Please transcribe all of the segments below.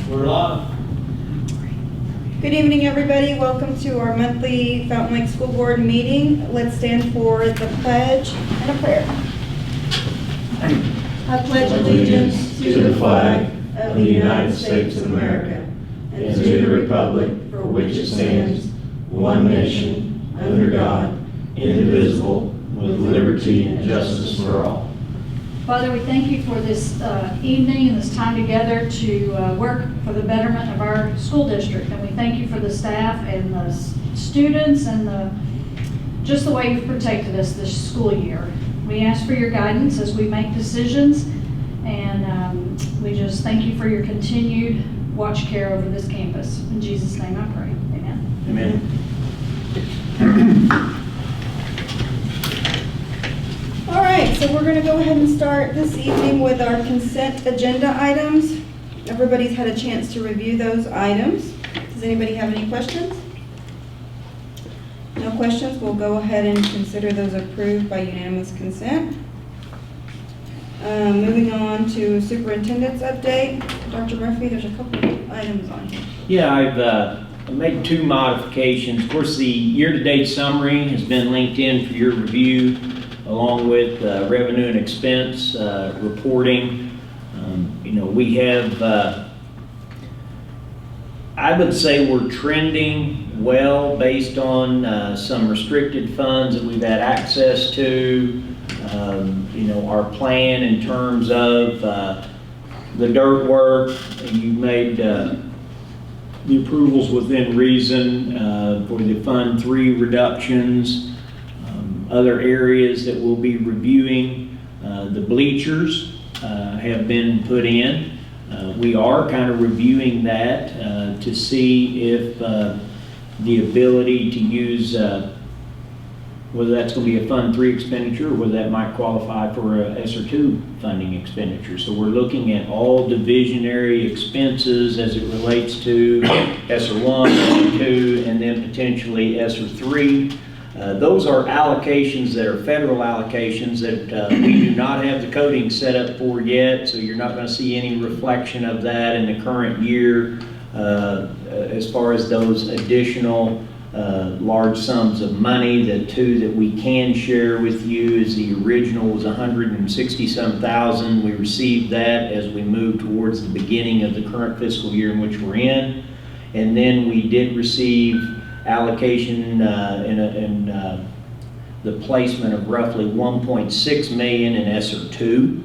We're live. Good evening, everybody. Welcome to our monthly Fountain Lake School Board meeting. Let's stand for the pledge and a prayer. I pledge allegiance to the flag of the United States of America and to the republic for which it stands, one nation, under God, indivisible, with liberty and justice for all. Father, we thank you for this evening and this time together to work for the betterment of our school district. And we thank you for the staff and the students and just the way you've protected us this school year. We ask for your guidance as we make decisions, and we just thank you for your continued watch care over this campus. In Jesus' name I pray. Amen. Amen. All right, so we're going to go ahead and start this evening with our consent agenda items. Everybody's had a chance to review those items. Does anybody have any questions? No questions? We'll go ahead and consider those approved by unanimous consent. Moving on to superintendent's update. Dr. Murphy, there's a couple of items on here. Yeah, I've made two modifications. Of course, the year-to-date summary has been linked in for your review, along with revenue and expense reporting. We have, I would say we're trending well based on some restricted funds that we've had access to. Our plan in terms of the dirt work, and you made the approvals within reason for the Fund 3 reductions. Other areas that we'll be reviewing, the bleachers have been put in. We are kind of reviewing that to see if the ability to use, whether that's going to be a Fund 3 expenditure or whether that might qualify for a ESSER 2 funding expenditure. So we're looking at all divisionary expenses as it relates to ESSER 1, ESSER 2, and then potentially ESSER 3. Those are allocations that are federal allocations that we do not have the coding set up for yet, so you're not going to see any reflection of that in the current year as far as those additional large sums of money. The two that we can share with you is the original was $160,000. We received that as we moved towards the beginning of the current fiscal year in which we're in, and then we did receive allocation in the placement of roughly $1.6 million in ESSER 2.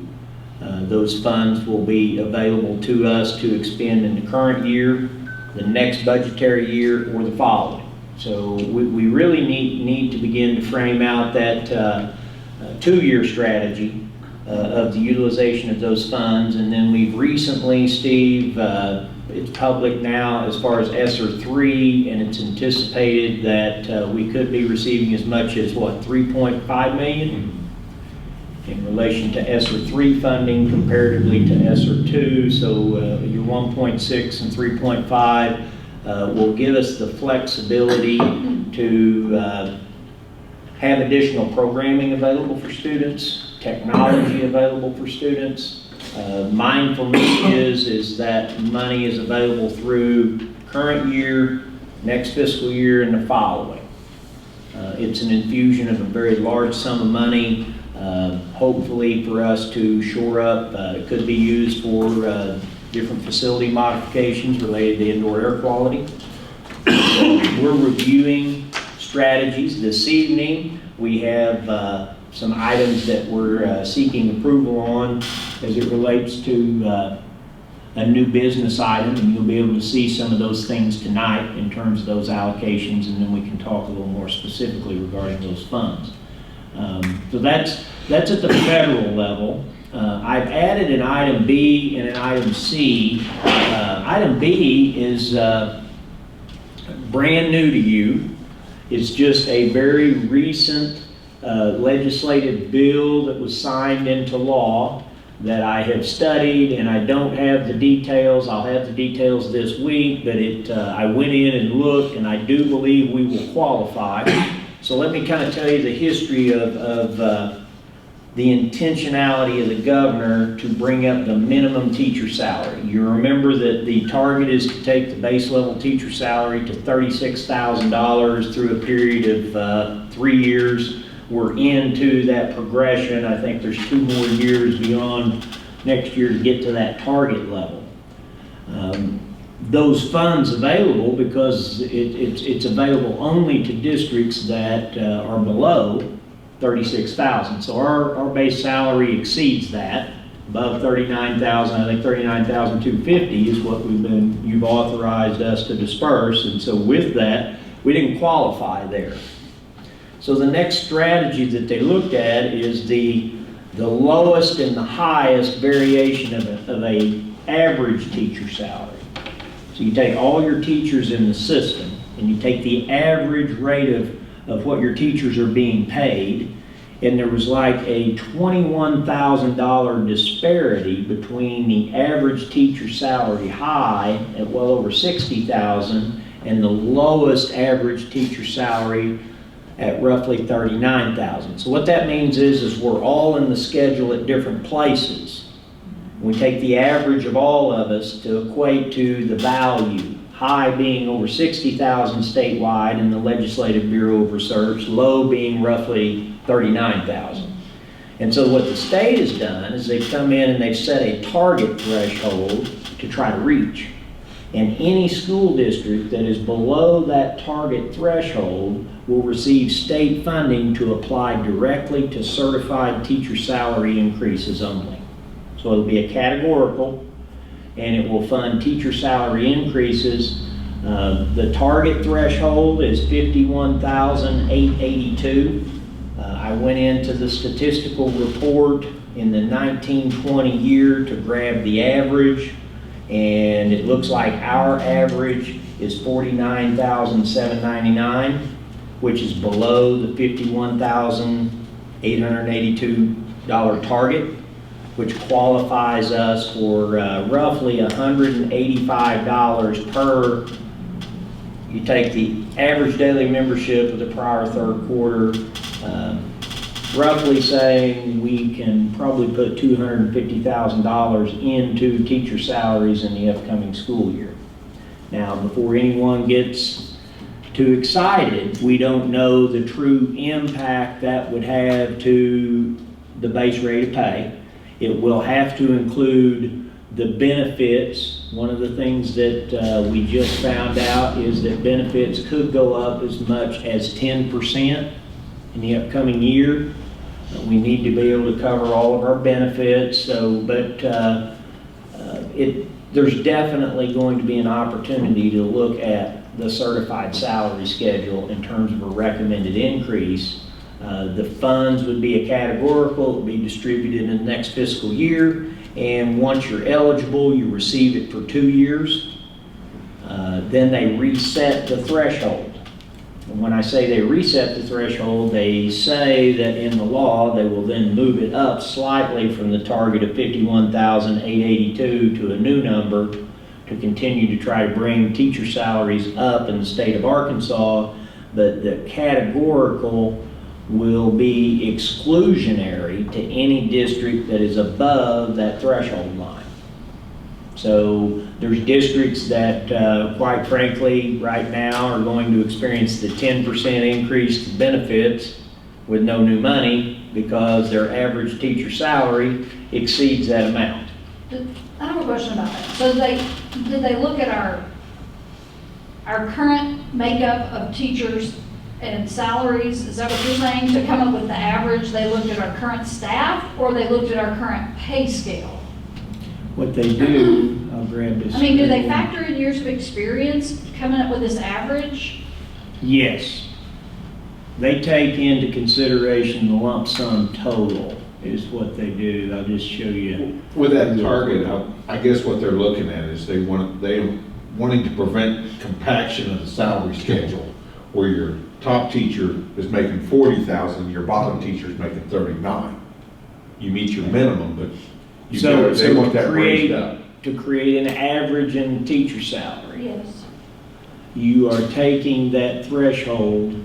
Those funds will be available to us to expend in the current year, the next budgetary year, or the following. So we really need to begin to frame out that two-year strategy of the utilization of those funds. And then we've recently, Steve, it's public now as far as ESSER 3, and it's anticipated that we could be receiving as much as, what, $3.5 million in relation to ESSER 3 funding comparatively to ESSER 2. So your 1.6 and 3.5 will give us the flexibility to have additional programming available for students, technology available for students. Mindfulness is that money is available through current year, next fiscal year, and the following. It's an infusion of a very large sum of money, hopefully for us to shore up. It could be used for different facility modifications related to indoor air quality. We're reviewing strategies this evening. We have some items that we're seeking approval on as it relates to a new business item, and you'll be able to see some of those things tonight in terms of those allocations, and then we can talk a little more specifically regarding those funds. So that's at the federal level. I've added an item B and an item C. Item B is brand new to you. It's just a very recent legislative bill that was signed into law that I have studied, and I don't have the details. I'll have the details this week, but I went in and looked, and I do believe we will qualify. So let me kind of tell you the history of the intentionality of the governor to bring up the minimum teacher salary. You remember that the target is to take the base level teacher salary to $36,000 through a period of 3 years. We're into that progression. I think there's 2 more years beyond next year to get to that target level. Those funds available, because it's available only to districts that are below 36,000. So our base salary exceeds that, above 39,000. I think 39,250 is what you've authorized us to disperse. And so with that, we didn't qualify there. So the next strategy that they looked at is the lowest and the highest variation of a average teacher salary. So you take all your teachers in the system and you take the average rate of what your teachers are being paid, and there was like a $21,000 disparity between the average teacher salary high at well over $60,000 and the lowest average teacher salary at roughly $39,000. So what that means is we're all in the schedule at different places. We take the average of all of us to equate to the value, high being over $60,000 statewide in the Legislative Bureau of Research, low being roughly $39,000. And so what the state has done is they've come in and they've set a target threshold to try to reach. And any school district that is below that target threshold will receive state funding to apply directly to certified teacher salary increases only. So it'll be a categorical, and it will fund teacher salary increases. The target threshold is $51,882. I went into the statistical report in the 1920 year to grab the average, and it looks like our average is $49,799, which is below the $51,882 target, which qualifies us for roughly $185 per. You take the average daily membership of the prior third quarter, roughly saying we can probably put $250,000 into teacher salaries in the upcoming school year. Now, before anyone gets too excited, we don't know the true impact that would have to the base rate of pay. It will have to include the benefits. One of the things that we just found out is that benefits could go up as much as 10% in the upcoming year. We need to be able to cover all of our benefits. There's definitely going to be an opportunity to look at the certified salary schedule in terms of a recommended increase. The funds would be a categorical, it would be distributed in the next fiscal year, and once you're eligible, you receive it for 2 years. Then they reset the threshold. And when I say they reset the threshold, they say that in the law, they will then move it up slightly from the target of $51,882 to a new number to continue to try to bring teacher salaries up in the state of Arkansas, but the categorical will be exclusionary to any district that is above that threshold line. So there's districts that, quite frankly, right now are going to experience the 10% increase to benefits with no new money because their average teacher salary exceeds that amount. I have a question about that. So did they look at our current makeup of teachers and salaries? Is that what you're saying? To come up with the average, they looked at our current staff, or they looked at our current pay scale? What they do, I'll grab this. I mean, do they factor in years of experience coming up with this average? Yes. They take into consideration the lump sum total is what they do. I'll just show you. With that target, I guess what they're looking at is they wanting to prevent compaction of the salary schedule, where your top teacher is making $40,000, your bottom teacher is making $39,000. You meet your minimum, but they want that raised up. To create an average in teacher salary, Yes. you are taking that threshold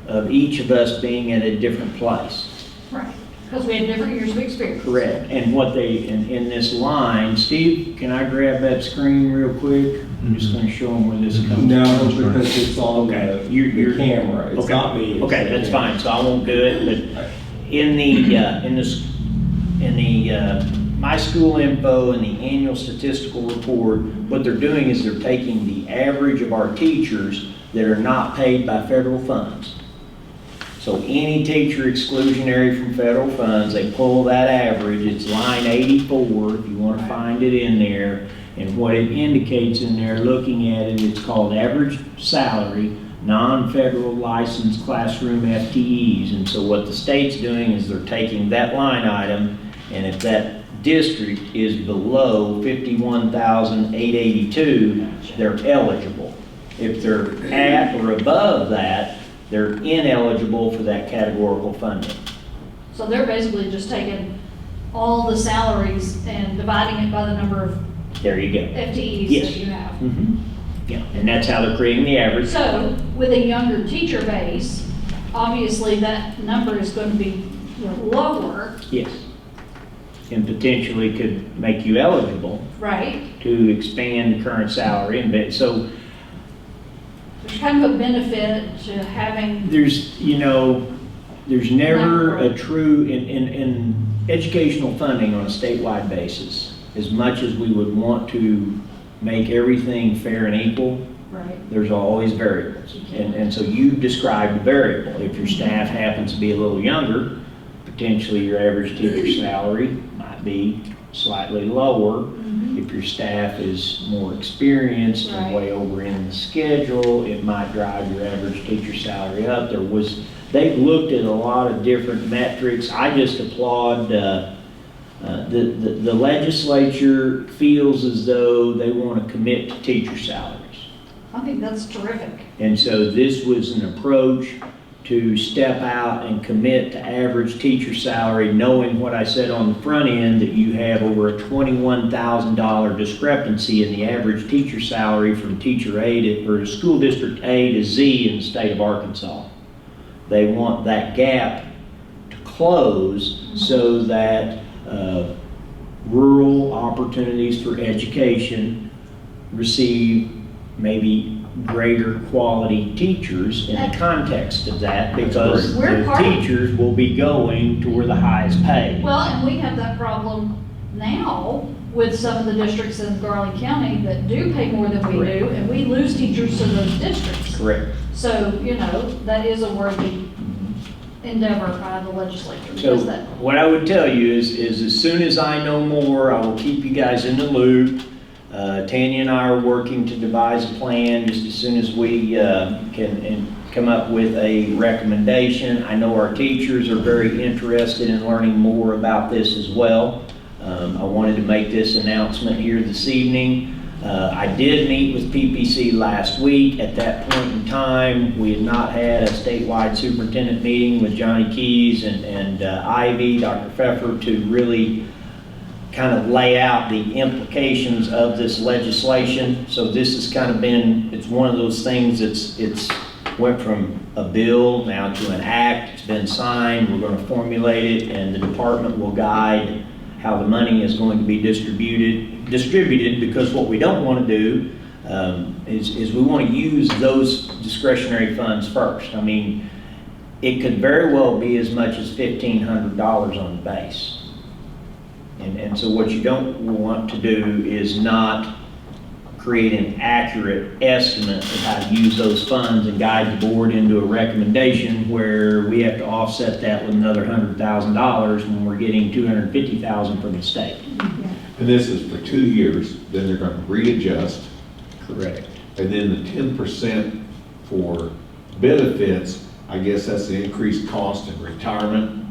of each of us being at a different place. Right. Because we had different years of experience. Correct. And what they, in this line, Steve, can I grab that screen real quick? I'm just gonna show them where this comes from. No, because it's on Okay. the camera. It's Okay. not me. It's Okay, the that's camera. fine, so I won't do it, but in the My School Info and the annual statistical report, what they're doing is they're taking the average of our teachers that are not paid by federal funds. So any teacher exclusionary from federal funds, they pull that average, it's line 84, if you want to find it in there. And what it indicates in there, looking at it, it's called average salary, non-federal licensed classroom FTEs. And so what the state's doing is they're taking that line item, and if that district is below 51,882, they're eligible. If they're at or above that, they're ineligible for that categorical funding. So they're basically just taking all the salaries and dividing it by the number of There you go. FTEs Yes. that you have. Mhm. Yeah, and that's how they're creating the average. So with a younger teacher base, obviously that number is going to be lower, Yes. And potentially could make you eligible right? to expand the current salary. And so There's kind of a benefit to having, there's never a true, in educational funding on a statewide basis, as much as we would want to make everything fair and equal, right? there's always variables. And so you described a variable. If your staff happens to be a little younger, potentially your average teacher salary might be slightly lower. If your staff is more experienced and Right. way over in the schedule, it might drive your average teacher salary up. They've looked at a lot of different metrics. I just applaud, the legislature feels as though they want to commit to teacher salaries. I think that's terrific. And so this was an approach to step out and commit to average teacher salary, knowing what I said on the front end, that you have over a $21,000 discrepancy in the average teacher salary from teacher A or school district A to Z in the state of Arkansas. They want that gap to close so that rural opportunities for education receive maybe greater quality teachers in the context of that, because We're the part of- teachers will be going to where the highest pay. Well, and we have that problem now with some of the districts in Garland County that do pay more than we do, and we lose teachers to those districts. Correct. So, that is a worthy endeavor by the legislature. So because that, what I would tell you is as soon as I know more, I will keep you guys in the loop. Tanya and I are working to devise a plan just as soon as we can come up with a recommendation. I know our teachers are very interested in learning more about this as well. I wanted to make this announcement here this evening. I did meet with PPC last week. At that point in time, we had not had a statewide superintendent meeting with Johnny Keys and Ivy, Dr. Pfeffer, to really kind of lay out the implications of this legislation. So this has kind of been, it's one of those things that's, it's went from a bill now to an act. It's been signed. We're going to formulate it, and the department will guide how the money is going to be distributed, because what we don't want to do is we want to use those discretionary funds first. I mean, it could very well be as much as $1,500 on the base. And so what you don't want to do is not create an accurate estimate of how to use those funds and guide the board into a recommendation where we have to offset that with another $100,000 when we're getting $250,000 from the state. And this is for 2 years, then they're going to readjust, Correct. and then the 10% for benefits, I guess that's the increased cost in retirement,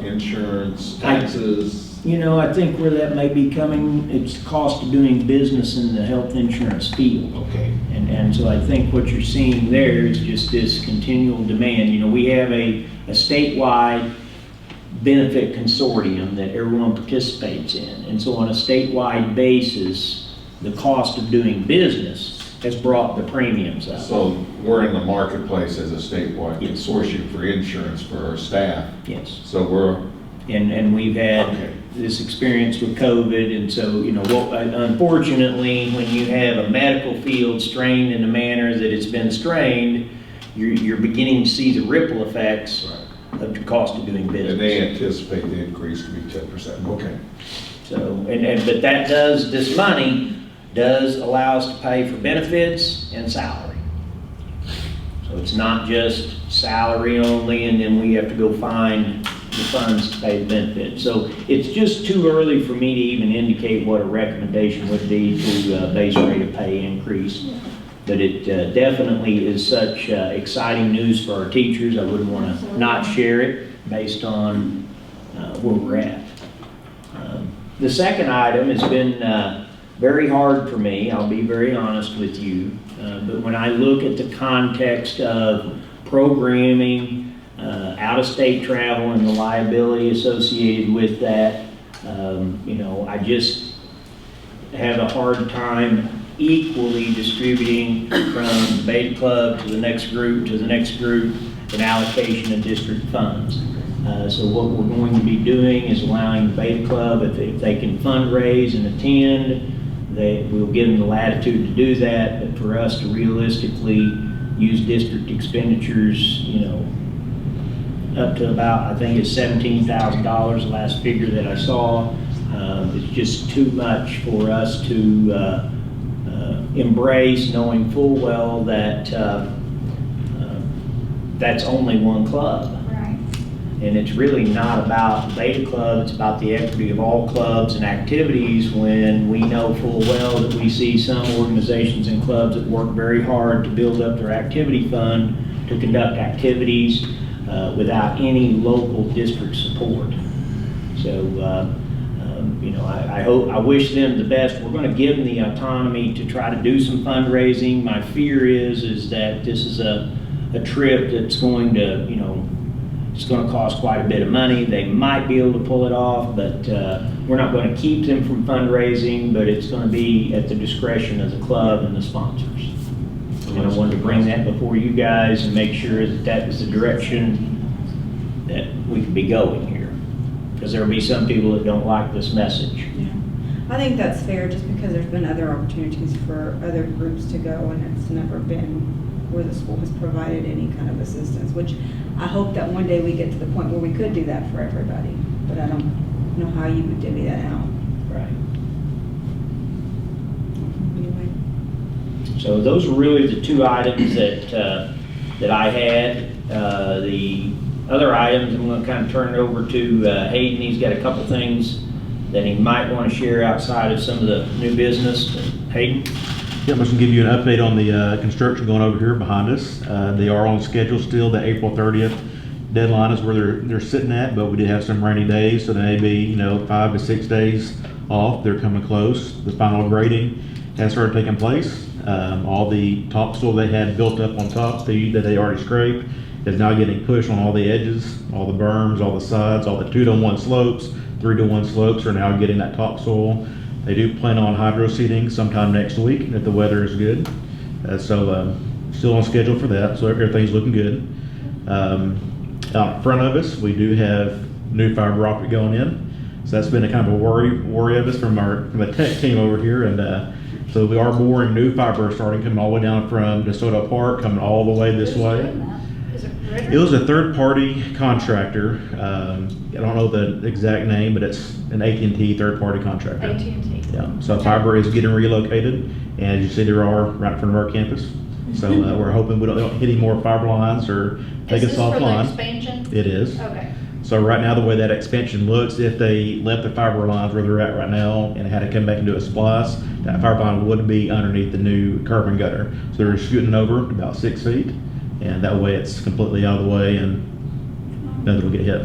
insurance, taxes. I think where that may be coming, it's the cost of doing business in the health insurance field. Okay. And so I think what you're seeing there is just this continual demand. We have a statewide benefit consortium that everyone participates in. And so on a statewide basis, the cost of doing business has brought the premiums up. So we're in the marketplace as a statewide Yes. consortium for insurance for our staff. Yes. So we're And we've had Okay. this experience with COVID, and so, unfortunately, when you have a medical field strained in the manner that it's been strained, you're beginning to see the ripple effects of the cost of doing business. And they anticipate the increase to be 10%. Okay. So, but that does, this money does allow us to pay for benefits and salary. So it's not just salary only, and then we have to go find the funds to pay the benefits. So it's just too early for me to even indicate what a recommendation would be to base rate of pay increase. But it definitely is such exciting news for our teachers. I wouldn't want to not share it based on where we're at. The second item has been very hard for me, I'll be very honest with you. But when I look at the context of programming, out-of-state travel and the liability associated with that, I just have a hard time equally distributing from the Beta Club to the next group an allocation of district funds. So what we're going to be doing is allowing the Beta Club, if they can fundraise and attend, we'll give them the latitude to do that. But for us to realistically use district expenditures, up to about, I think it's $17,000, the last figure that I saw. It's just too much for us to embrace, knowing full well that that's only one club. Right. And it's really not about the Beta Club, it's about the equity of all clubs and activities, when we know full well that we see some organizations and clubs that work very hard to build up their activity fund to conduct activities without any local district support. So, I wish them the best. We're going to give them the autonomy to try to do some fundraising. My fear is that this is a trip that's going to, it's going to cost quite a bit of money. They might be able to pull it off, but we're not going to keep them from fundraising, but it's going to be at the discretion of the club and the sponsors. And I wanted to bring that before you guys and make sure that that is the direction that we could be going here. Because there will be some people that don't like this message. Yeah. I think that's fair, just because there's been other opportunities for other groups to go, and it's never been where the school has provided any kind of assistance, which I hope that one day we get to the point where we could do that for everybody, but I don't know how you would divvy that out. Right. Anyway. So those are really the two items that I had. The other items, I'm going to kind of turn it over to Hayden. He's got a couple things that he might want to share outside of some of the new business. Hayden? Yeah, I'm just going to give you an update on the construction going over here behind us. They are on schedule still. The April 30th deadline is where they're sitting at, but we did have some rainy days, so they may be 5 to 6 days off. They're coming close. The final grading has started taking place. All the topsoil they had built up on top that they already scraped is now getting pushed on all the edges, all the berms, all the sides, all the 2-to-1 slopes, 3-to-1 slopes are now getting that topsoil. They do plan on hydro seeding sometime next week if the weather is good. So still on schedule for that, so everything's looking good. Out in front of us, we do have new fiber optic going in. So that's been a kind of a worry of us from the tech team over here. And so we are boring new fiber starting coming all the way down from DeSoto Park, coming all the way this way. Is it Ritter? It was a third-party contractor. I don't know the exact name, but it's an AT&T third-party contractor. AT&T. Yeah. So fiber is getting relocated, and as you see, there are right in front of our campus. So we're hoping we don't hit any more fiber lines or take us offline. Is this for the expansion? It is. Okay. So right now, the way that expansion looks, if they left the fiber lines where they're at right now and had to come back and do a splice, that fiber line would be underneath the new curb and gutter. So they're scooting over about 6 feet, and that way it's completely out of the way and nothing will get hit.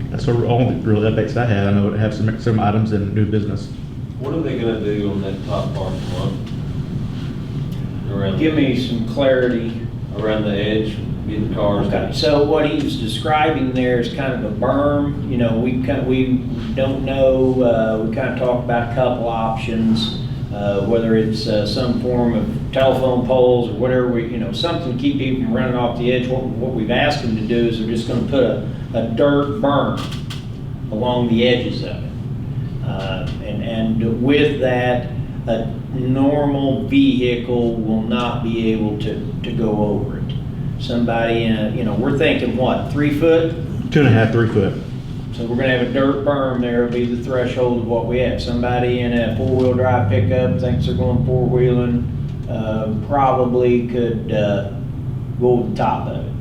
That's sort of all the real updates I had. I know I have some items in new business. What are they gonna do on that top parking lot? Give me some clarity. Around the edge, getting cars. Okay, so what he was describing there is kind of a berm. We don't know, we kind of talked about a couple options. whether it's some form of telephone poles or whatever, something to keep people from running off the edge. What we've asked them to do is they're just going to put a dirt berm along the edges of it. And with that, a normal vehicle will not be able to go over it. Somebody we're thinking what, 3 foot? 2.5, 3 foot. So we're gonna have a dirt berm there, it'll be the threshold of what we have. Somebody in a 4-wheel drive pickup thinks they're going 4-wheeling, probably could go over the top of it.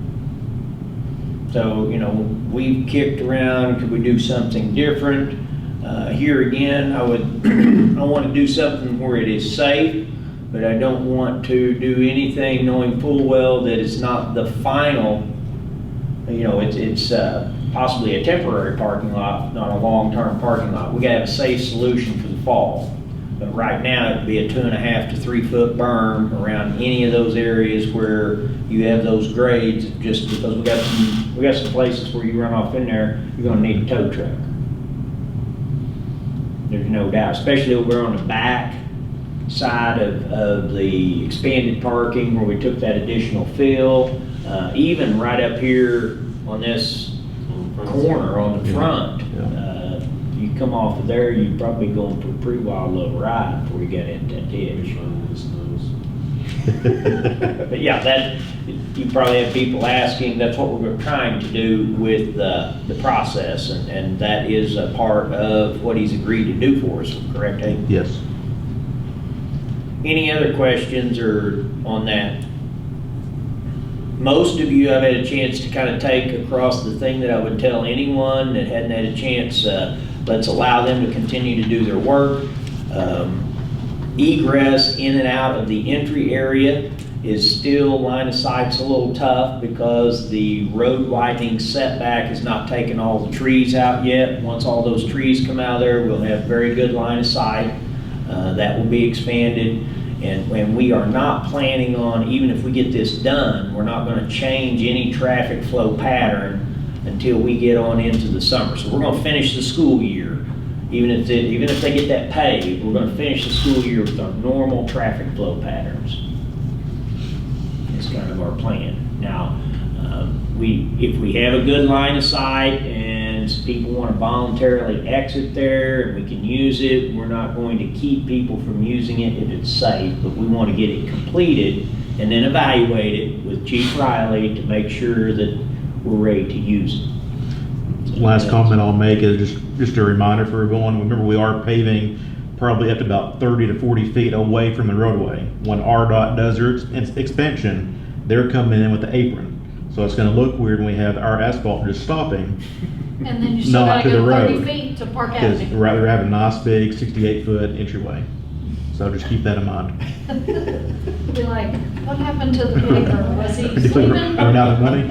So, we've kicked around, could we do something different? Here again, I want to do something where it is safe, but I don't want to do anything knowing full well that it's not the final, it's possibly a temporary parking lot, not a long-term parking lot. We gotta have a safe solution for the fall. But right now, it'd be a 2.5 to 3 foot berm around any of those areas where you have those grades, just because we got some places where you run off in there, you're gonna need a tow truck. There's no doubt, especially over on the back side of the expanded parking where we took that additional fill. Even right up here on this corner on the front, you come off of there, you're probably going for a pretty wild little ride before you get into that ditch. But yeah, you probably have people asking, that's what we're trying to do with the process, and that is a part of what he's agreed to do for us, correct, Hayden? Yes. Any other questions or on that? Most of you have had a chance to kind of take across the thing that I would tell anyone that hadn't had a chance. Let's allow them to continue to do their work. Egress in and out of the entry area is still, line of sight's a little tough because the road widening setback has not taken all the trees out yet. Once all those trees come out of there, we'll have very good line of sight. That will be expanded. And we are not planning on, even if we get this done, we're not going to change any traffic flow pattern until we get on into the summer. So we're going to finish the school year. Even if they get that paved, we're going to finish the school year with our normal traffic flow patterns. It's kind of our plan. Now, if we have a good line of sight and people want to voluntarily exit there and we can use it, we're not going to keep people from using it if it's safe, but we want to get it completed and then evaluate it with Chief Riley to make sure that we're ready to use it. So Last comment I'll make is just a reminder for everyone, remember we are paving probably up to about 30 to 40 feet away from the roadway. When RDOT does their expansion, they're coming in with the apron. So it's gonna look weird when we have our asphalt just stopping. And then you still Not gotta to the go 30 road. feet to Park Because Avenue. rather have a nice big 68-foot entryway. So just keep that in mind. Be like, what happened to the paper? Was he sleeping? Running out of money?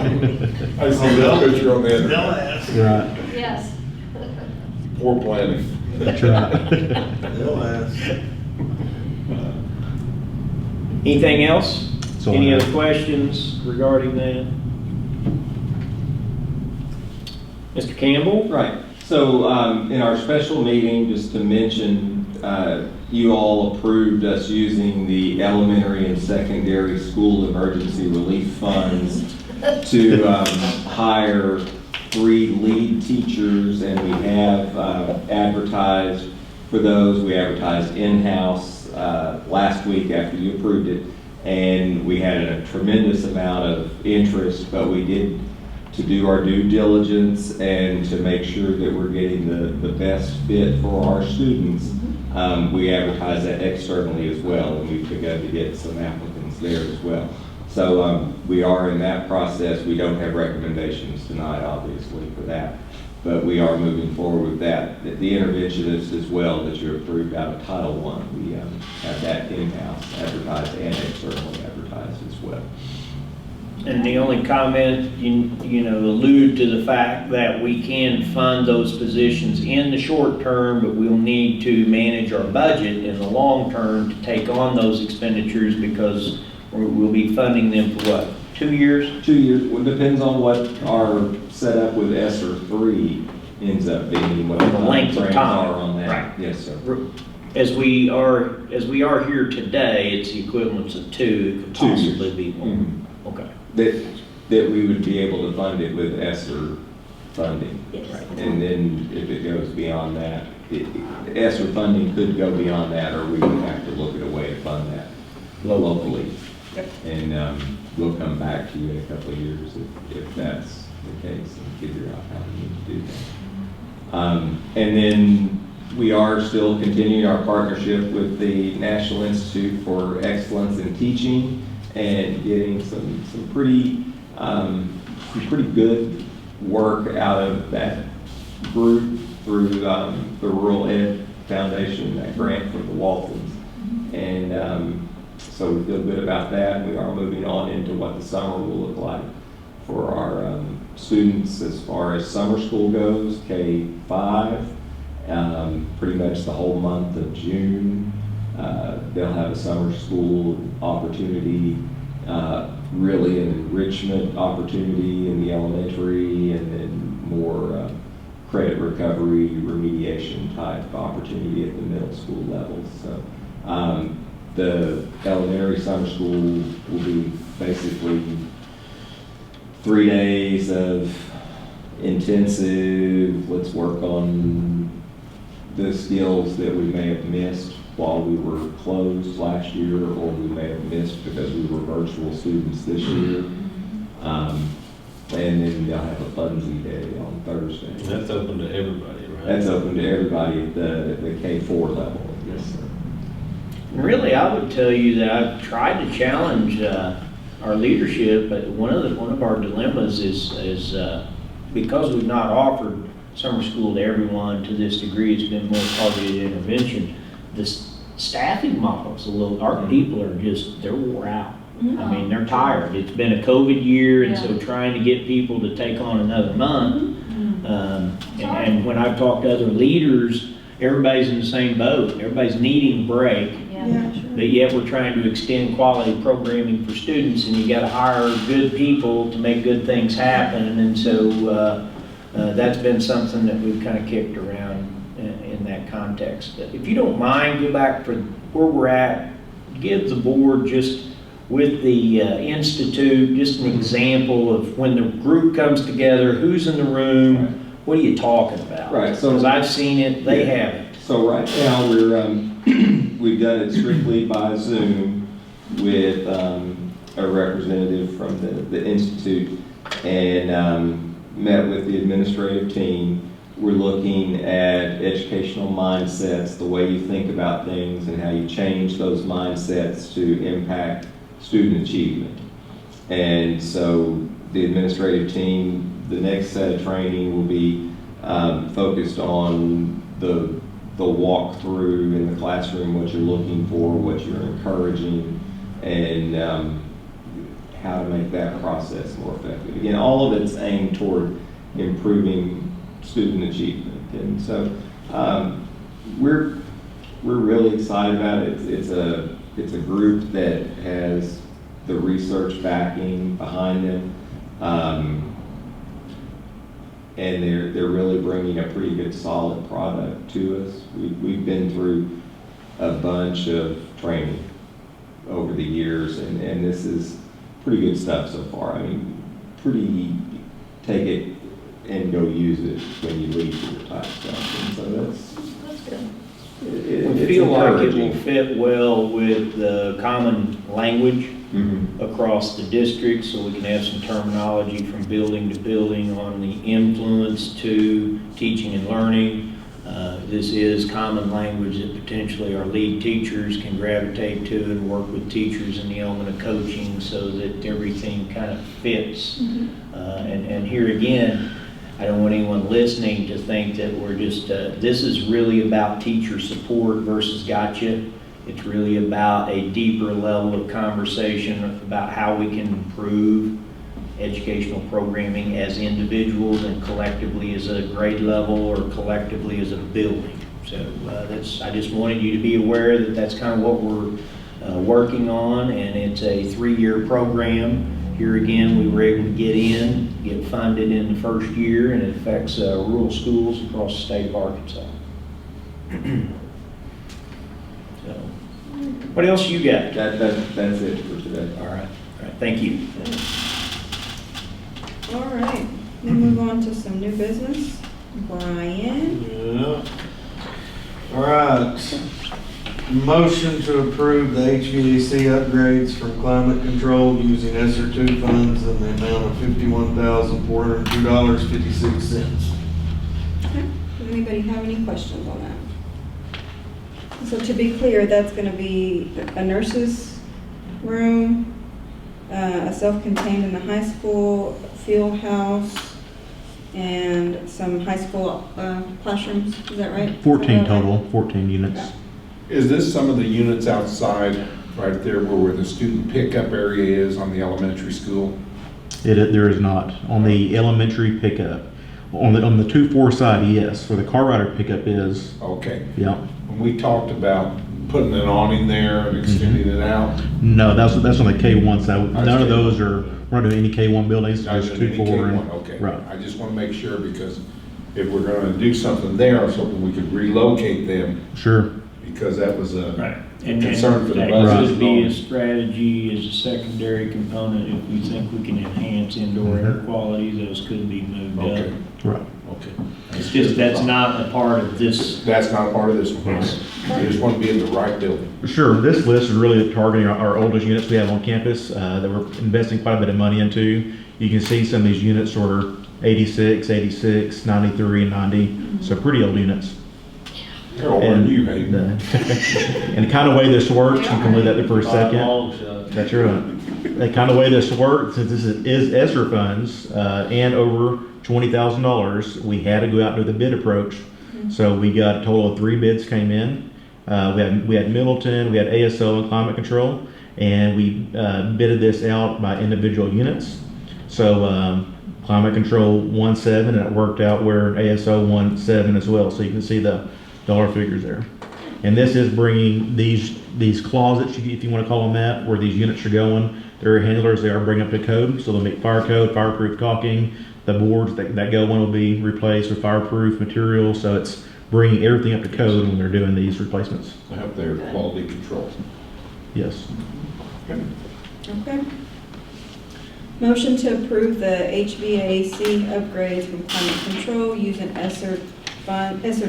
I see that picture on the internet. Right, Yes. Poor planning. that's right. Anything else? all Any I other have. questions regarding that? Mr. Campbell? Right. So in our special meeting, just to mention, you all approved us using the elementary and secondary school emergency relief funds to hire 3 lead teachers, and we have advertised for those. We advertised in-house last week after you approved it, and we had a tremendous amount of interest, but we did, to do our due diligence and to make sure that we're getting the best fit for our students, we advertise that externally as well, and we've begun to get some applicants there as well. So we are in that process. We don't have recommendations tonight, obviously, for that, but we are moving forward with that. The interventionist as well that you approved out of Title I, we have that in-house advertised and externally advertised as well. And the only comment, allude to the fact that we can fund those positions in the short term, but we'll need to manage our budget in the long term to take on those expenditures because we'll be funding them for what, 2 years? 2 years. Well, it depends on what our setup with ESSER 3 ends up being, what The length of timeframes time. are on that. Right. Yes, sir. as we are here today, it's the equivalence of 2, it could 2 years. possibly be more. Mhm. Okay. That we would be able to fund it with ESSER funding. Yes. And then if it goes beyond that, ESSER funding could go beyond that, or we would have to look at a way to fund that locally. Yep. And we'll come back to you in a couple of years if that's the case and figure out how we need to do that. And then we are still continuing our partnership with the National Institute for Excellence in Teaching and getting some pretty good work out of that group through the Rural Ed Foundation, that grant from the Waltons. And so we feel good about that. We are moving on into what the summer will look like for our students as far as summer school goes, K-5, pretty much the whole month of June. They'll have a summer school opportunity, really an enrichment opportunity in the elementary, and then more credit recovery, remediation type opportunity at the middle school level. So the elementary summer school will be basically 3 days of intensive, let's work on the skills that we may have missed while we were closed last year, or we may have missed because we were virtual students this year. And then they'll have a Funsy Day on Thursday. That's open to everybody, right? That's open to everybody at the K-4 level. Yes, sir. Really, I would tell you that I've tried to challenge our leadership, but one of our dilemmas is because we've not offered summer school to everyone to this degree, it's been more targeted intervention. The staffing models, our people are they're wore out. I mean, they're tired. It's been a COVID year, and so trying to get people to take on another month. And when I've talked to other leaders, everybody's in the same boat. Everybody's needing a break. Yeah, sure. But yet we're trying to extend quality programming for students, and you got to hire good people to make good things happen. And so that's been something that we've kind of kicked around in that context. But if you don't mind, go back for where we're at, give the board just with the Institute, just an example of when the group comes together, who's in the room, what are you talking about? Right. So because I've seen it, they haven't. So right now we've done it strictly by Zoom with a representative from the Institute, and met with the administrative team. We're looking at educational mindsets, the way you think about things and how you change those mindsets to impact student achievement. And so the administrative team, the next set of training will be focused on the walkthrough in the classroom, what you're looking for, what you're encouraging, and how to make that process more effective. Again, all of it's aimed toward improving student achievement. And so we're really excited about it. It's a group that has the research backing behind them. And they're really bringing a pretty good solid product to us. We've been through a bunch of training over the years, and this is pretty good stuff so far. I mean, take it and go use it when you leave here type stuff. And so That's good. I it's feel like it will encouraging. fit well with the common language Mhm. across the district, so we can have some terminology from building to building on the influence to teaching and learning. This is common language that potentially our lead teachers can gravitate to and work with teachers in the element of coaching so that everything kind of fits. And here again, I don't want anyone listening to think that we're just, this is really about teacher support versus gotcha. It's really about a deeper level of conversation about how we can improve educational programming as individuals and collectively as a grade level or collectively as a building. So I just wanted you to be aware that that's kind of what we're working on, and it's a 3-year program. Here again, we were able to get funded in the first year, and it affects rural schools across the state of Arkansas. What else you got? That's it for today. All right, thank you. All right, we'll move on to some new business. Brian, Yeah. All right. Motion to approve the HVAC upgrades from climate control using ESSER 2 funds in the amount of $51,402.56. okay, does anybody have any questions on that? So to be clear, that's gonna be a nurse's room, a self-contained in the high school, field house, and some high school classrooms, is that right? 14 total, 14 units. Okay. Is this some of the units outside, right there where the student pickup area is on the elementary school? There is not. On the elementary pickup, on the 2-4 side, yes. For the car rider pickup is, Okay. yeah. When we talked about putting an awning there and extending it out, No, that's on the K1 side. None of K1. those are running any K1 buildings, I just just need 2-4. K1, okay. Right. I just want to make sure because if we're going to do something there, I was hoping we could relocate them Sure. because that was a And concern for the that buses. could be a strategy as a secondary component if we think we can enhance indoor air quality, those could be moved Okay, up. Right. okay. It's just, that's not a part of this. That's not a part of this one. I just want to be in the right building. Sure. This list is really targeting our oldest units we have on campus that we're investing quite a bit of money into. You can see some of these units sort of 86, 86, 93, and 90. So pretty old units. How old are you, Hayden? And the kind of way this works, you can leave that there for a second. That's right. The kind of way this works, since this is ESSER funds and over $20,000, we had to go out and do the bid approach. So we got a total of 3 bids came in. We had Middleton, we had ASO and Climate Control, and we bidded this out by individual units. So Climate Control won 7, and it worked out where ASO won 7 as well. So you can see the dollar figures there. And this is bringing these closets, if you want to call them that, where these units are going. They're handlers, they are bringing up to code, so they'll meet fire code, fireproof caulking. The boards that go in will be replaced with fireproof material, so it's bringing everything up to code when they're doing these replacements. I hope they're quality control. Yes. Okay. Motion to approve the HVAC upgrades from climate control using ESSER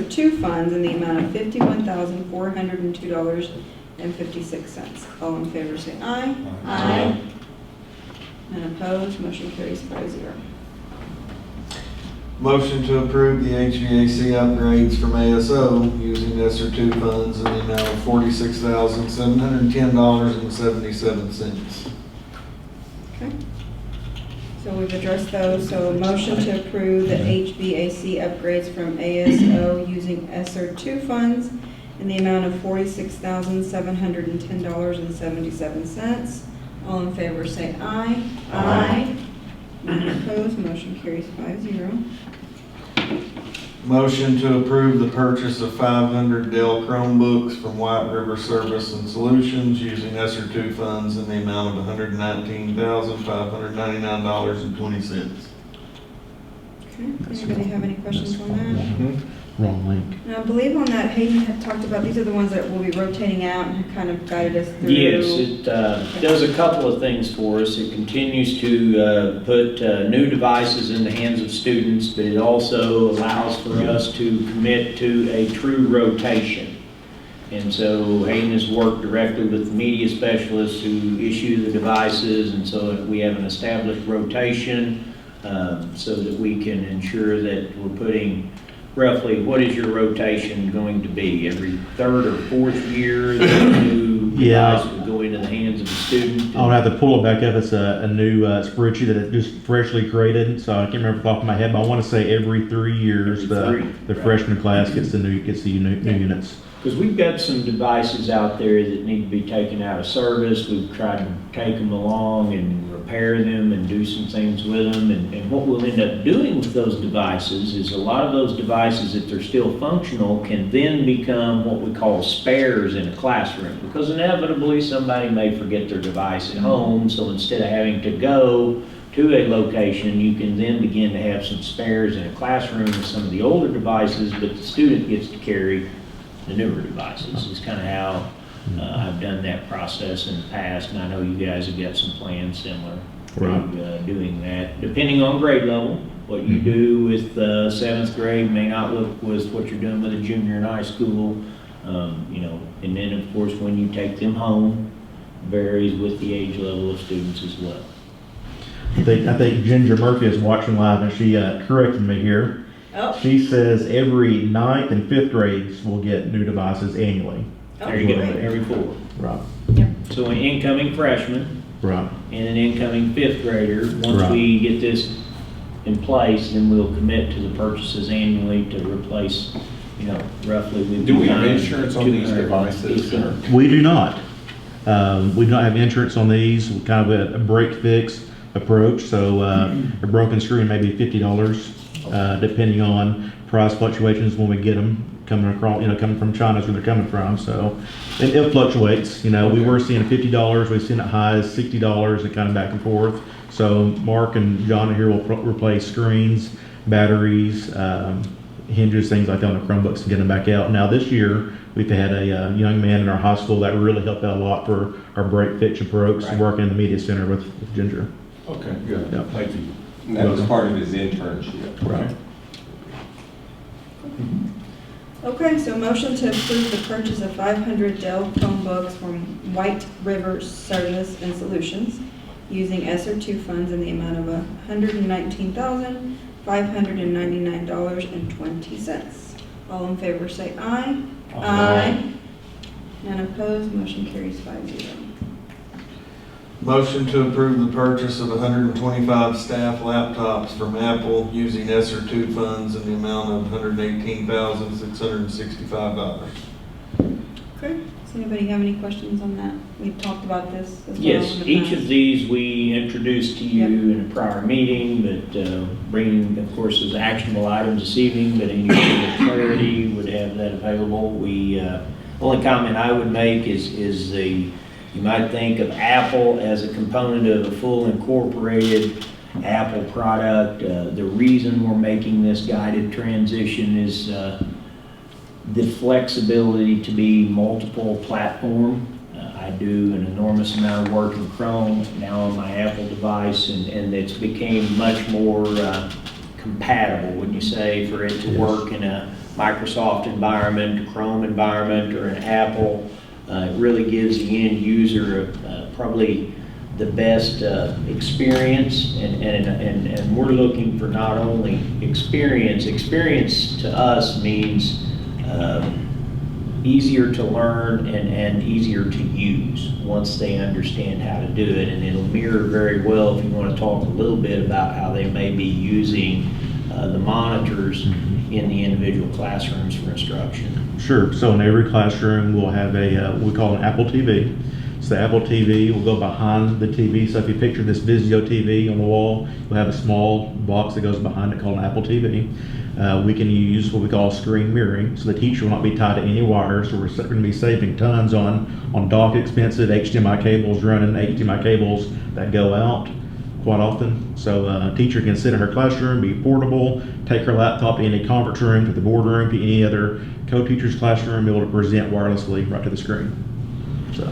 2 funds in the amount of $51,402.56. All in favor say aye. Aye. None opposed, motion carries 5-0. Motion to approve the HVAC upgrades from ASO using ESSER 2 funds in the amount of $46,710.77. Okay. So we've addressed those, so a motion to approve the HVAC upgrades from ASO using ESSER 2 funds in the amount of $46,710.77. All in favor say aye. Aye. None opposed, motion carries 5-0. Motion to approve the purchase of 500 Dell Chromebooks from White River Service and Solutions using ESSER 2 funds in the amount of $119,599.20. Okay, anybody have any questions on that? Wrong link. And I believe on that, Hayden had talked about, these are the ones that will be rotating out and had kind of guided us through. Yes, it does a couple of things for us. It continues to put new devices in the hands of students, but it also allows for us to commit to a true rotation. And so Hayden has worked directly with the media specialists who issue the devices, and so we have an established rotation so that we can ensure that we're putting roughly, what is your rotation going to be? Every 3rd or 4th year, the new device will go into the hands of the student? I'll have to pull it back up. It's a new spreadsheet that it just freshly created, so I can't remember off the top of my head, but I want to say every 3 years, Every 3, the right. freshman class gets the new units. Because we've got some devices out there that need to be taken out of service. We've tried to take them along and repair them and do some things with them. And what we'll end up doing with those devices is a lot of those devices, if they're still functional, can then become what we call spares in a classroom. Because inevitably somebody may forget their device at home, so instead of having to go to a location, you can then begin to have some spares in a classroom with some of the older devices, but the student gets to carry the newer devices. Is kind of how I've done that process in the past, and I know you guys have got some plans similar Right. to doing that, depending on grade level. What you do with seventh grade may not look with what you're doing with a junior in high school, you know, and then of course when you take them home, varies with the age level of students as well. I think Ginger Murphy is watching live, and she corrected me here. Oh, She says every 9th and 5th grades will get new devices annually. There you go, great. every 4. Right. So an incoming freshman Right. and an incoming 5th grader, once Right. we get this in place, then we'll commit to the purchases annually to replace, you know, roughly. Do we have insurance on these devices? or- We do not. We do not have insurance on these. We're kind of a break fix approach. So a broken screen may be $50, depending on price fluctuations when we get them coming across. You know, coming from China is where they're coming from. So it fluctuates. You know, we were seeing $50. We've seen it high as $60, and kind of back and forth. So Mark and John here will replace screens, batteries, hinges, things like that on the Chromebooks and get them back out. Now this year, we've had a young man in our high school that really helped out a lot for our break fix approach, Right. working in the media center with Ginger. Okay, good. Yeah. Thank you. And that was part of his internship. Right. okay, so motion to approve the purchase of 500 Dell Chromebooks from White River Service and Solutions using ESSER2 funds in the amount of $119,599.20. All in favor say aye. Aye. None opposed, motion carries 5-0. Motion to approve the purchase of 125 staff laptops from Apple using ESSER2 funds in the amount of $118,665. Okay, does anybody have any questions on that? We've talked about this as well Yes, in the each past. of these we introduced to you Yep. in a prior meeting, but bringing, of course, as actionable items this evening, but any further clarity would have that available. We, only comment I would make is you might think of Apple as a component of a full incorporated Apple product. The reason we're making this guided transition is the flexibility to be multiple platform. I do an enormous amount of work in Chrome now on my Apple device, and it's became much more compatible, wouldn't you say, for it to work in a Microsoft environment, a Chrome environment, or an Apple. It really gives the end user probably the best experience, and we're looking for not only experience. Experience to us means easier to learn and easier to use once they understand how to do it, and it'll mirror very well if you want to talk a little bit about how they may be using the monitors in the individual classrooms for instruction. Sure. So in every classroom, we'll have we call an Apple TV. So the Apple TV will go behind the TV. So if you picture this Vizio TV on the wall, we'll have a small box that goes behind it called an Apple TV. We can use what we call screen mirroring, so the teacher will not be tied to any wires. So we're going to be saving tons on dock expensive HDMI cables, running HDMI cables that go out quite often. So a teacher can sit in her classroom, be portable, take her laptop to any conference room, to the boardroom, to any other co-teacher's classroom, be able to present wirelessly right to the screen. So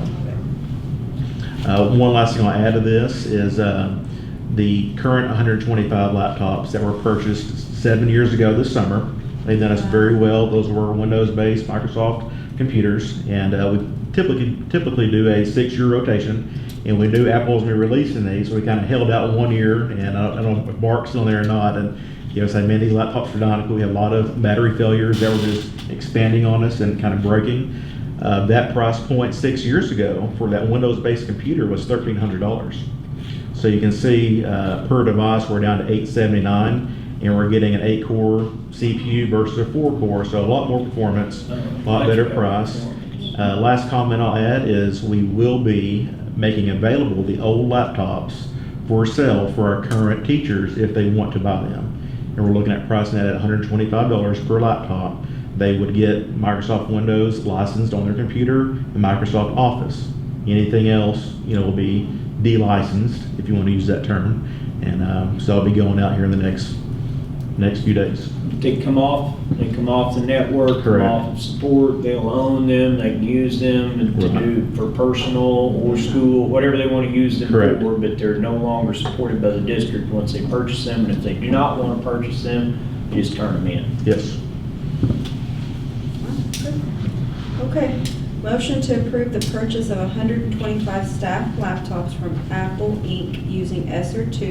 one last thing I'll add to this is the current 125 laptops that were purchased 7 years ago this summer. They've done us very well. Those were Windows-based Microsoft computers, and we typically do a 6-year rotation. And we knew Apple was going to be releasing these, so we kind of held out 1 year. And I don't know if Mark's still there or not. And say, man, these laptops are dying. We had a lot of battery failures that were just expanding on us and kind of breaking. That price point 6 years ago for that Windows-based computer was $1,300. So you can see per device we're down to $879, and we're getting an 8-core CPU versus a 4-core, so a lot more performance, a lot better price. Last comment I'll add is we will be making available the old laptops for sale for our current teachers if they want to buy them. And we're looking at pricing that at $125 per laptop. They would get Microsoft Windows licensed on their computer and Microsoft Office. Anything else, will be de-licensed, if you want to use that term. And so I'll be going out here in the next next few days. They come off the network, come Correct. off of support, they'll own them, they can use them and to Right. do for personal or school, whatever they want to use them Correct. for, but they're no longer supported by the district once they purchase them, and if they do not want to purchase them, you just turn them in. Yes. Okay, motion to approve the purchase of 125 staff laptops from Apple Inc. using ESSER 2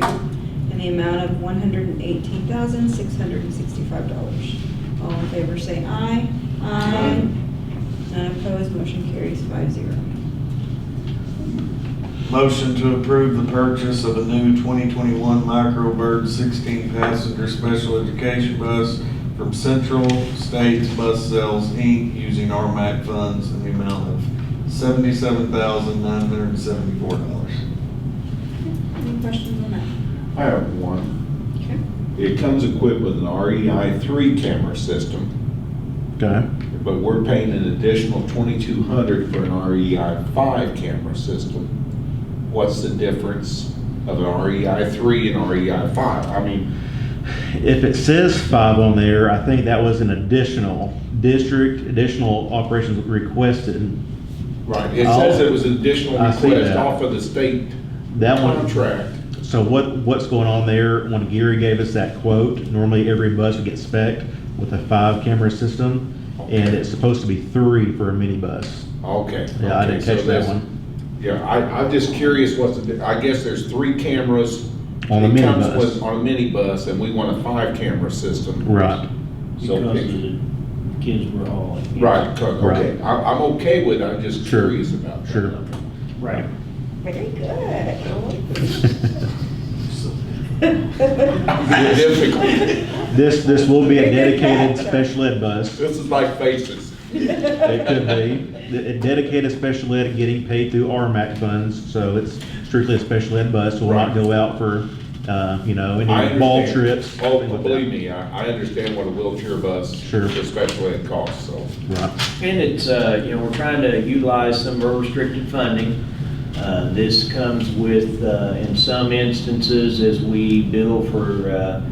in the amount of $118,665. All in favor say aye. Aye. None opposed, motion carries 5-0. Motion to approve the purchase of a new 2021 Microbird 16-passenger special education bus from Central States Bus Sales, Inc., using RMAC funds in the amount of $77,974. Any questions on that? I have one. Okay. It comes equipped with an REI 3 camera system, Okay. but we're paying an additional $2,200 for an REI 5 camera system. What's the difference of an REI 3 and REI 5? I mean, If it says 5 on there, I think that was an additional operations requested. right, it says it was an additional I see request that. off of the state That one, contract. so what's going on there, when Gary gave us that quote, normally every bus would get spec'd with a 5 camera system, and it's supposed to be 3 for a minibus. Okay. Yeah, I okay, didn't so catch that that's- one. Yeah, I'm just curious I guess there's 3 cameras. On a it comes minibus. with- On a minibus, and we want a 5 camera system. Right. So, Because of the kids were all. right, okay, Right. I'm okay with it, I'm just Sure. curious about that. Sure. Right. Very good. Difficult. This will be a dedicated special ed bus. This is like faces. It could be. A dedicated special ed getting paid through RMAC funds, so it's strictly a special ed bus. Will not go out for, I any understand. ball trips. Oh, things like believe that. me, I understand what a wheelchair bus, Sure. the special ed costs, so. Right. And it's, we're trying to utilize some of our restricted funding. This comes with, in some instances, as we bill for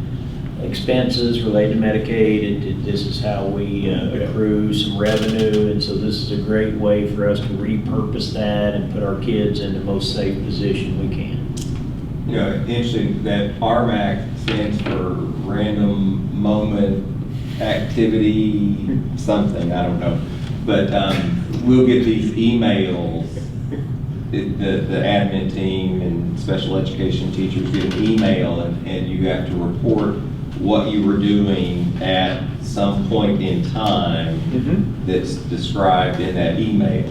expenses related to Medicaid, this is how we accrue some revenue, and so this is a great way for us to repurpose that and put our kids in the most safe position we can. You know, interesting that RMAC stands for Random Moment Activity something, I don't know. But we'll get these emails, the admin team and special education teachers get an email and you have to report what you were doing at some point in time that's described in that email.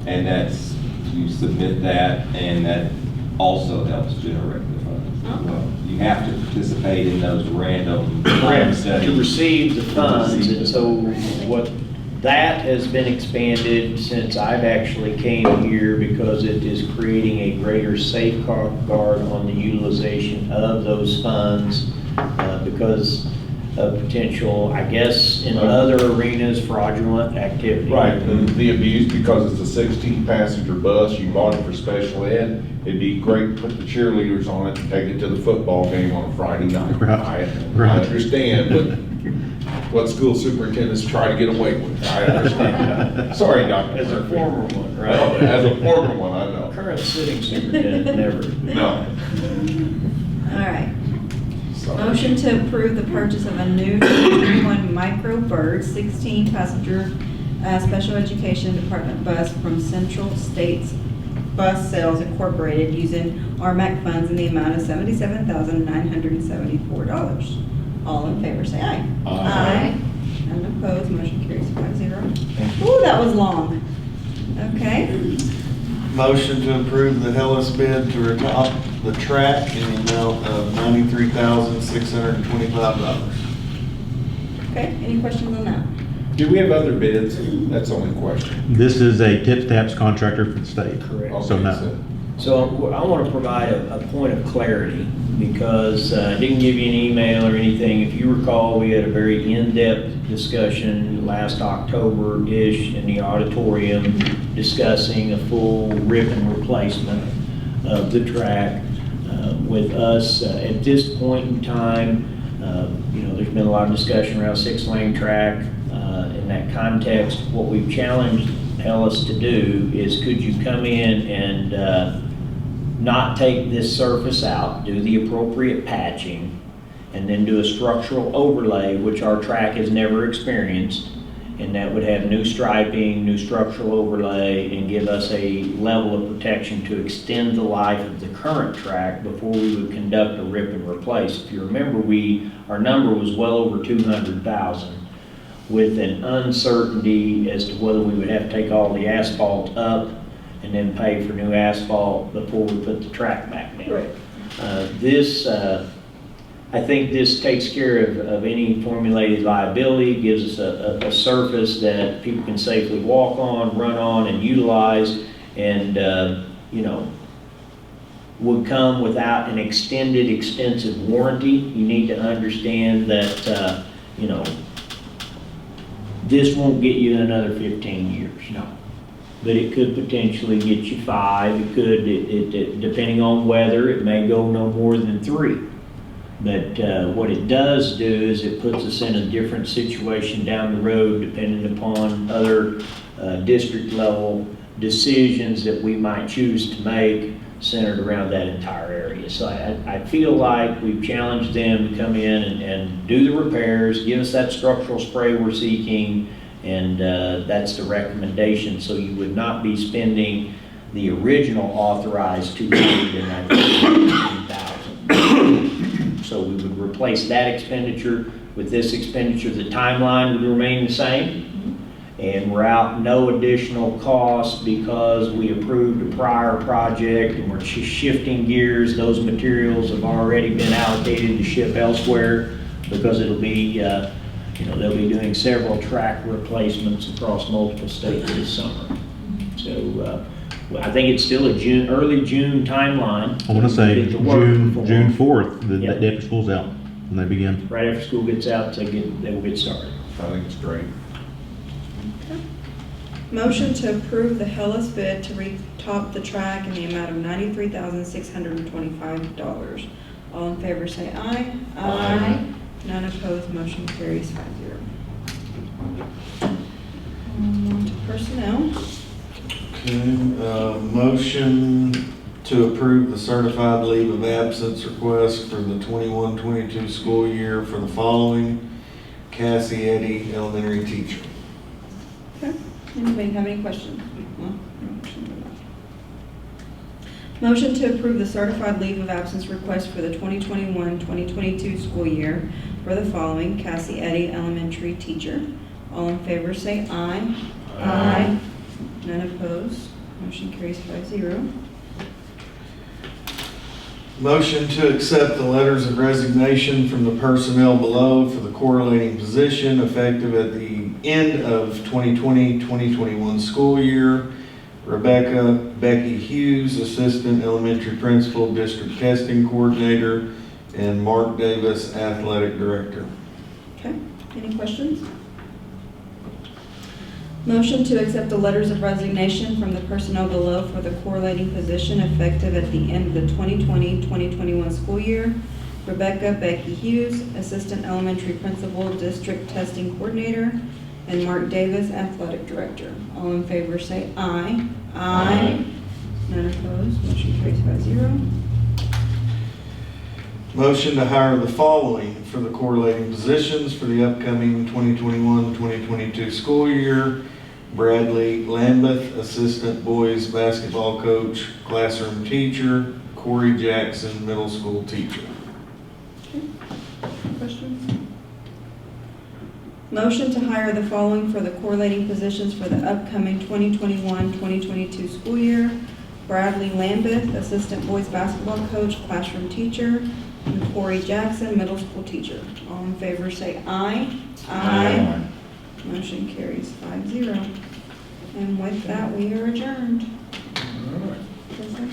And that's, you submit that, and that also helps generate the funds as well. You have to participate in those random To studies. receive the funds, and so what, that has been expanded since I've actually came here because it is creating a greater safeguard on the utilization of those funds because of potential, I guess, in other arenas, fraudulent activity. Right, the abuse, because it's a 16-passenger bus, you bought it for special ed, it'd be great to put the cheerleaders on it and take it to the football game on a Friday night. Right. I understand, but what school superintendents try to get away with, I understand. Sorry, Dr. As a Murphy. former one, right? Well, as a former one, I know. Current sitting superintendent, never. No. All right. Sorry. Motion to approve the purchase of a new 2021 Microbird 16-passenger special education department bus from Central States Bus Sales Incorporated using RMAC funds in the amount of $77,974. All in favor, say aye. Aye. None opposed, motion carries 5-0. Ooh, that was long. Okay. Motion to approve the Hellas bid to retop the track in the amount of $93,625. Okay, any questions on that? Do we have other bids? That's the only question. This is a tip taps contractor for the state. Correct. So Okay, no. So I want to provide a point of clarity because I didn't give you an email or anything. If you recall, we had a very in-depth discussion last October-ish in the auditorium discussing a full ribbon replacement of the track. With us, at this point in time, There's been a lot of discussion around 6-lane track. In that context, what we've challenged Ellis to do is, could you come in and not take this surface out, do the appropriate patching, and then do a structural overlay, which our track has never experienced, and that would have new striping, new structural overlay, and give us a level of protection to extend the life of the current track before we would conduct a rip and replace. If you remember, our number was well over 200,000, with an uncertainty as to whether we would have to take all the asphalt up and then pay for new asphalt before we put the track back down. Right. I think this takes care of any formulated liability, gives us a surface that people can safely walk on, run on, and utilize, and would come without an extended, extensive warranty. You need to understand that, this won't get you another 15 years, no. But it could potentially get you 5. It could, depending on weather, it may go no more than 3. But what it does do is it puts us in a different situation down the road, depending upon other district level decisions that we might choose to make centered around that entire area. So I feel like we've challenged them to come in and do the repairs, give us that structural spray we're seeking, and that's the recommendation. So you would not be spending the original authorized $215,000. So we would replace that expenditure with this expenditure. The timeline would remain the same. And we're out no additional cost because we approved a prior project and we're shifting gears. Those materials have already been allocated to ship elsewhere because it'll be, they'll be doing several track replacements across multiple states this summer. So I think it's still a early June timeline. I want to say June 4th, Yep. the after school's out, when they begin. Right after school gets out, they will get started. I think it's great. Motion to approve the Hellas bid to retop the track in the amount of $93,625. All in favor say aye. Aye. None opposed, motion carries 5-0. On to personnel. Okay, motion to approve the certified leave of absence request for the 21-22 school year for the following: Cassie Eddy, elementary teacher. Okay, anybody have any questions? Motion to approve the certified leave of absence request for the 2021-2022 school year for the following: Cassie Eddy, elementary teacher. All in favor say aye. Aye. None opposed, motion carries 5-0. Motion to accept the letters of resignation from the personnel below for the correlating position effective at the end of 2020-2021 school year. Becky Hughes, assistant elementary principal, district testing coordinator, and Mark Davis, athletic director. Okay, any questions? Motion to accept the letters of resignation from the personnel below for the correlating position effective at the end of the 2020-2021 school year. Becky Hughes, assistant elementary principal, district testing coordinator, and Mark Davis, athletic director. All in favor say aye. Aye. None opposed, motion carries 5-0. Motion to hire the following for the correlating positions for the upcoming 2021-2022 school year: Bradley Lambeth, assistant boys basketball coach, classroom teacher; Corey Jackson, middle school teacher. Okay. Questions? Motion to hire the following for the correlating positions for the upcoming 2021-2022 school year: Bradley Lambeth, assistant boys basketball coach, classroom teacher; and Corey Jackson, middle school teacher. All in favor say aye. Aye. Motion carries 5-0. And with that, we are adjourned. All right. Is there